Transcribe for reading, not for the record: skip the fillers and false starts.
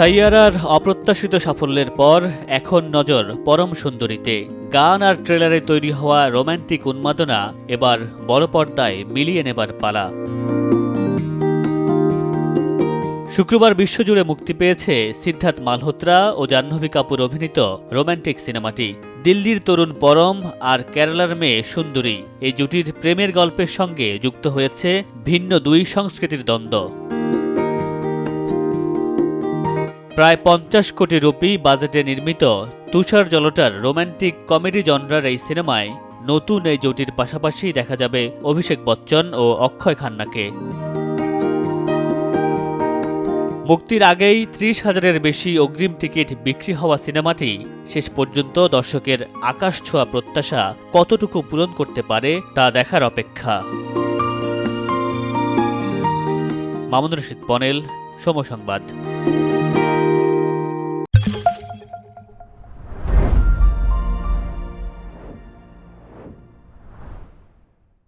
সাইয়ারার অপ্রত্যাশিত সাফল্যের পর এখন নজর পরম সুন্দরীতে। গান আর ট্রেলারে তৈরি হওয়া রোমান্টিক উন্মাদনা এবার বড় পর্দায় মিলিয়ে নেবার পালা। শুক্রবার বিশ্বজুড়ে মুক্তি পেয়েছে সিদ্ধার্থ মালহোত্রা ও জাহ্নবী কাপুর অভিনীত রোমান্টিক সিনেমাটি। দিল্লির তরুণ পরম আর কেরালার মেয়ে সুন্দরী এই জুটির প্রেমের গল্পের সঙ্গে যুক্ত হয়েছে ভিন্ন দুই সংস্কৃতির দ্বন্দ্ব। প্রায় ৫০ কোটি রুপি বাজেটে নির্মিত তুষার জলটার রোমান্টিক কমেডি জনরার এই সিনেমায় নতুন এই জুটির পাশাপাশি দেখা যাবে অভিষেক বচ্চন ও অক্ষয় খান্নাকে। মুক্তির আগেই ৩০,০০০-এর বেশি অগ্রিম টিকিট বিক্রি হওয়া সিনেমাটি শেষ পর্যন্ত দর্শকের আকাশ ছোঁয়া প্রত্যাশা কতটুকু পূরণ করতে পারে তা দেখার অপেক্ষা। মামুনুর রশীদ পনেল, সময় সংবাদ।